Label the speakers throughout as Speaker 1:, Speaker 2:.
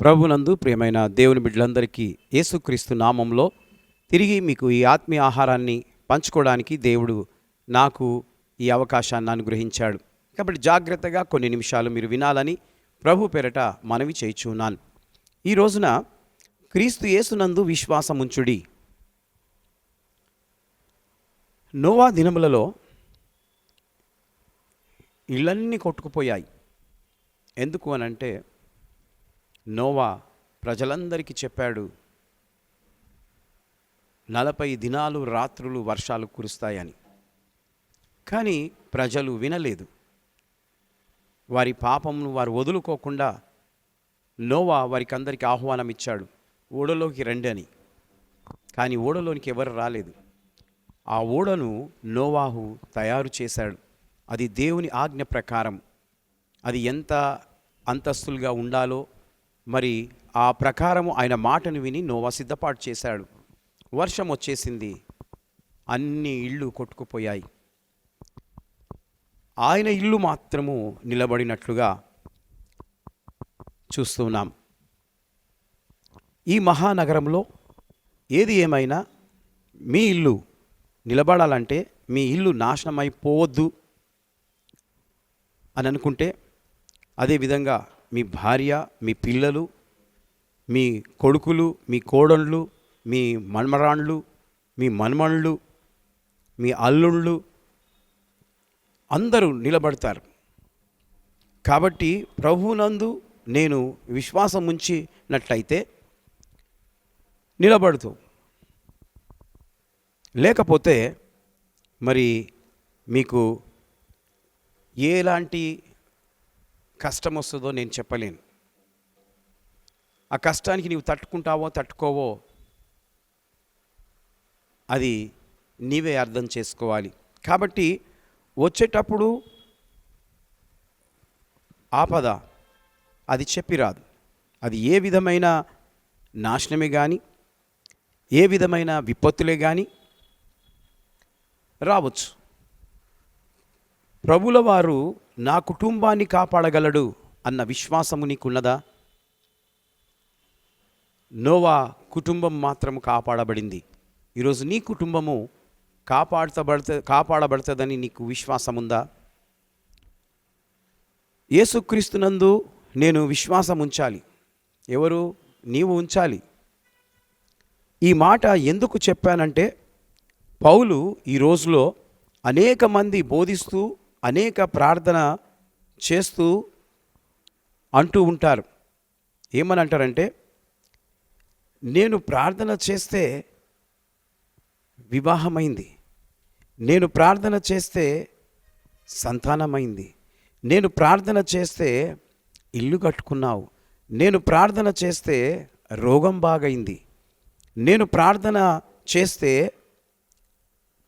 Speaker 1: ప్రభునందు ప్రియమైన దేవుని బిడ్డలందరికీ యేసుక్రీస్తు నామంలో తిరిగి మీకు ఈ ఆత్మీయ ఆహారాన్ని పంచుకోవడానికి దేవుడు నాకు ఈ అవకాశాన్ని అనుగ్రహించాడు. కాబట్టి జాగ్రత్తగా కొన్ని నిమిషాలు మీరు వినాలని ప్రభు పేరట మనవి చేయుచున్నాను. ఈ రోజున క్రీస్తు యేసునందు విశ్వాసముంచుడి. నోవా దినములలో ఇళ్ళన్నీ కొట్టుకుపోయాయి. ఎందుకు అనంటే నోవా ప్రజలందరికీ చెప్పాడు, 40 దినాలు రాత్రులు వర్షాలు కురుస్తాయని. కానీ ప్రజలు వినలేదు. వారి పాపమును వారు వదులుకోకుండా నోవా వారికి అందరికీ ఆహ్వానం ఇచ్చాడు, ఓడలోకి రండి అని. కానీ ఓడలోనికి ఎవరు రాలేదు. ఆ ఓడను నోవాహు తయారు చేశాడు. అది దేవుని ఆజ్ఞ ప్రకారం అది ఎంత అంతస్తులుగా ఉండాలో మరి ఆ ప్రకారము ఆయన మాటను విని నోవా సిద్ధపాటు చేశాడు. వర్షం వచ్చేసింది, అన్ని ఇళ్ళు కొట్టుకుపోయాయి. ఆయన ఇల్లు మాత్రము నిలబడినట్లుగా చూస్తున్నాం. ఈ మహానగరంలో ఏది ఏమైనా మీ ఇల్లు నిలబడాలంటే, మీ ఇల్లు నాశనం అయిపోవద్దు అని అనుకుంటే, అదేవిధంగా మీ భార్య, మీ పిల్లలు, మీ కొడుకులు, మీ కోడళ్ళు, మీ మన్మరాండ్లు, మీ మన్మణులు, మీ అల్లుళ్ళు అందరూ నిలబడతారు. కాబట్టి ప్రభువునందు నేను విశ్వాసం ఉంచినట్లయితే నిలబడుతూ, లేకపోతే మరి మీకు ఎలాంటి కష్టం వస్తుందో నేను చెప్పలేను. ఆ కష్టానికి నీవు తట్టుకుంటావో తట్టుకోవో అది నీవే అర్థం చేసుకోవాలి. కాబట్టి వచ్చేటప్పుడు ఆపద అది చెప్పిరాదు. అది ఏ విధమైన నాశనమే కానీ, ఏ విధమైన విపత్తులే కానీ రావచ్చు. ప్రభుల వారు నా కుటుంబాన్ని కాపాడగలడు అన్న విశ్వాసము నీకున్నదా? నోవా కుటుంబం కాపాడబడింది. ఈరోజు నీ కుటుంబము కాపాడబడుతుందని నీకు విశ్వాసం ఉందా? యేసుక్రీస్తునందు నేను విశ్వాసం ఉంచాలి. ఎవరు? నీవు ఉంచాలి. ఈ మాట ఎందుకు చెప్పానంటే, పౌలు ఈ రోజులో అనేక మంది బోధిస్తూ అనేక ప్రార్థన చేస్తూ అంటూ ఉంటారు. ఏమని అంటారంటే, నేను ప్రార్థన చేస్తే వివాహమైంది, నేను ప్రార్థన చేస్తే సంతానమైంది, నేను ప్రార్థన చేస్తే ఇల్లు కట్టుకున్నావు, నేను ప్రార్థన చేస్తే రోగం బాగైంది, నేను ప్రార్థన చేస్తే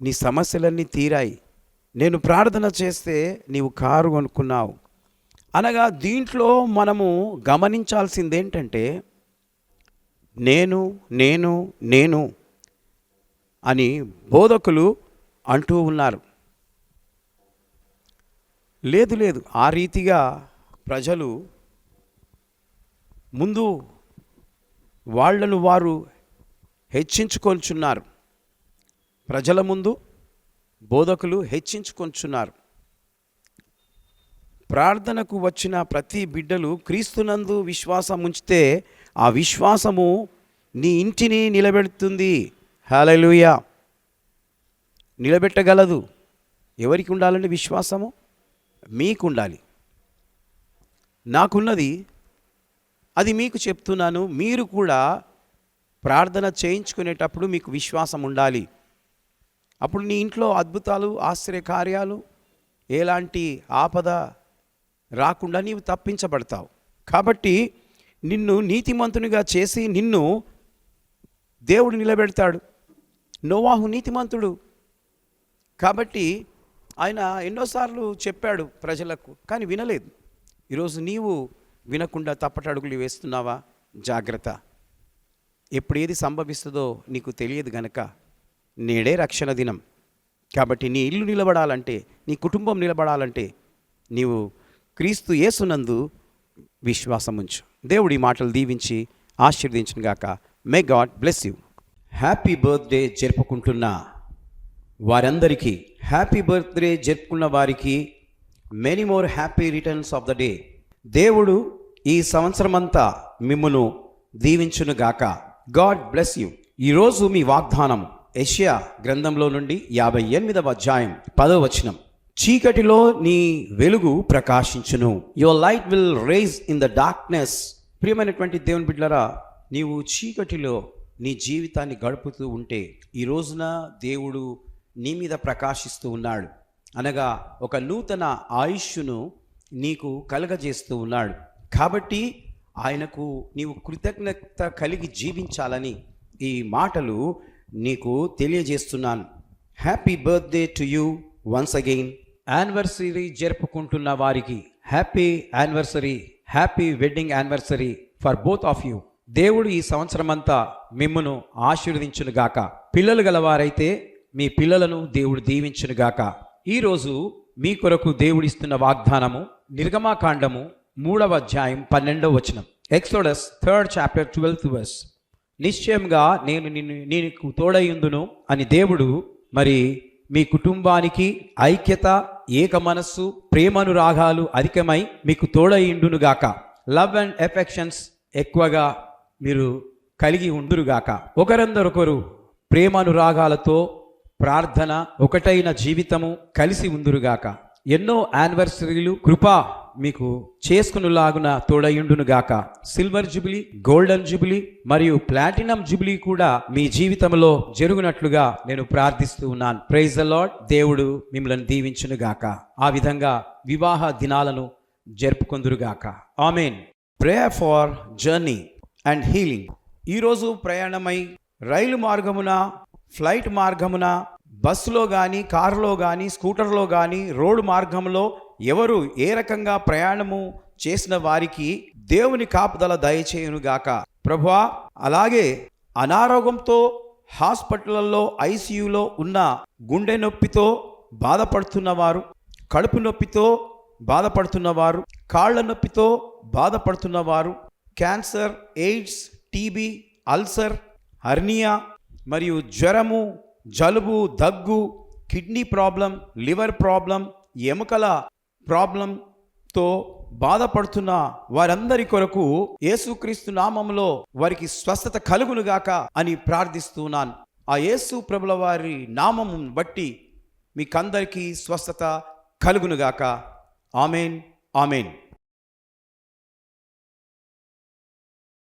Speaker 1: నీ సమస్యలన్నీ తీరాయి, నేను ప్రార్థన చేస్తే నీవు కారు కొనుక్కున్నావు. అనగా దీంట్లో మనము గమనించాల్సింది ఏంటంటే, నేను నేను నేను అని బోధకులు అంటూ ఉన్నారు. లేదు లేదు, ఆ రీతిగా ప్రజలు ముందు వాళ్లను వారు హెచ్చించుకొంచున్నారు. ప్రజల ముందు బోధకులు హెచ్చించుకొంచున్నారు. ప్రార్థనకు వచ్చిన ప్రతి బిడ్డలు క్రీస్తునందు విశ్వాసం ఉంచితే ఆ విశ్వాసము నీ ఇంటిని నిలబెడుతుంది. హల్లెలూయా! నిలబెట్టగలదు. ఎవరికి ఉండాలండి విశ్వాసము? మీకు ఉండాలి. నాకున్నది అది మీకు చెప్తున్నాను. మీరు కూడా ప్రార్థన చేయించుకునేటప్పుడు మీకు విశ్వాసం ఉండాలి. అప్పుడు నీ ఇంట్లో అద్భుతాలు, ఆశ్చర్యకార్యాలు, ఎలాంటి ఆపద రాకుండా నీవు తప్పించబడతావు. కాబట్టి నిన్ను నీతిమంతునిగా చేసి నిన్ను దేవుడు నిలబెడతాడు. నోవాహు నీతిమంతుడు కాబట్టి ఆయన ఎన్నోసార్లు చెప్పాడు ప్రజలకు, కానీ వినలేదు. ఈరోజు నీవు వినకుండా తప్పటడుగులు వేస్తున్నావా? జాగ్రత్త. ఎప్పుడు ఏది సంభవిస్తుందో నీకు తెలియదు గనక నేడే రక్షణ దినం. కాబట్టి నీ ఇల్లు నిలబడాలంటే, నీ కుటుంబం నిలబడాలంటే నీవు క్రీస్తు యేసునందు విశ్వాసం ఉంచు. దేవుడి మాటలు దీవించి ఆశీర్వదించును గాక. May God bless you. Happy birthday జరుపుకుంటున్న వారందరికీ, హ్యాపీ బర్త్డే జరుపుకున్న వారికి many more happy returns of the day. దేవుడు ఈ సంవత్సరమంతా మిమ్మును దీవించును గాక. God bless you. ఈరోజు మీ వాగ్దానం యెషయా గ్రంథంలో నుండి 58వ అధ్యాయం 10వ వచనం. చీకటిలో నీ వెలుగు ప్రకాశించును. Your light will rise in the darkness. ప్రియమైనటువంటి దేవుని బిడ్డలారా, నీవు చీకటిలో నీ జీవితాన్ని గడుపుతూ ఉంటే ఈ రోజున దేవుడు నీ మీద ప్రకాశిస్తూ ఉన్నాడు. అనగా ఒక నూతన ఆయుష్ను నీకు కలగజేస్తూ ఉన్నాడు. కాబట్టి ఆయనకు నీవు కృతజ్ఞత కలిగి జీవించాలని ఈ మాటలు నీకు తెలియజేస్తున్నాను. Happy birthday to you once again. Anniversary జరుపుకుంటున్న వారికి happy anniversary, happy wedding anniversary for both of you. దేవుడు ఈ సంవత్సరం అంతా మిమ్మును ఆశీర్వదించును గాక. పిల్లలు గలవారైతే మీ పిల్లలను దేవుడు దీవించును గాక. ఈరోజు మీ కొరకు దేవుడిస్తున్న వాగ్దానము నిర్గమాకాండము 3వ అధ్యాయం 12వ వచనం. Exodus 3rd chapter 12th verse. నిశ్చయంగా నేను నీకు తోడయుందును అని దేవుడు మరి మీ కుటుంబానికి ఐక్యత, ఏక మనస్సు, ప్రేమనురాగాలు అధికమై మీకు తోడయుండునుగాక. లవ్ అండ్ ఎఫెక్షన్స్ ఎక్కువగా మీరు కలిగి ఉండురుగాక. ఒకరందరొకరు ప్రేమనురాగాలతో ప్రార్థన, ఒకటైన జీవితము కలిసి ఉందురుగాక. ఎన్నో యానివర్సరీలు కృప మీకు చేసుకునులాగున తోడయుండునుగాక. సిల్వర్ జూబిలీ, గోల్డెన్ జూబిలీ మరియు ప్లాటినం జూబిలీ కూడా మీ జీవితంలో జరుగునట్లుగా నేను ప్రార్థిస్తూ ఉన్నాను. Praise the lord. దేవుడు మిమ్మల్ని దీవించునుగాక. ఆ విధంగా వివాహ దినాలను జరుపుకొందురుగాక. ఆమేన్. Prayer for journey and healing. ఈరోజు ప్రయాణమై రైలు మార్గమున, ఫ్లైట్ మార్గమున, బస్సులో కానీ, కారులో కానీ, స్కూటర్లో కానీ, రోడ్డు మార్గంలో ఎవరు ఏ రకంగా ప్రయాణము చేసిన వారికి దేవుని కాపుదల దయచేయునుగాక. ప్రభువా, అలాగే అనారోగ్యంతో హాస్పిటల్లో ఐసీయూలో ఉన్న, గుండె నొప్పితో బాధపడుతున్నవారు, కడుపు నొప్పితో బాధపడుతున్నవారు, కాళ్ళ నొప్పితో బాధపడుతున్నవారు, cancer, AIDS, TB, ulcer, hernia మరియు జ్వరము, జలుబు, దగ్గు, కిడ్నీ ప్రాబ్లం, లివర్ ప్రాబ్లం, ఎముకల ప్రాబ్లంతో బాధపడుతున్న వారందరి కొరకు యేసుక్రీస్తు నామములో వారికి స్వస్థత కలుగునుగాక అని ప్రార్థిస్తున్నాను. ఆ యేసు ప్రభుల వారి నామము బట్టి మీకందరికీ స్వస్థత కలుగునుగాక. ఆమేన్, ఆమేన్.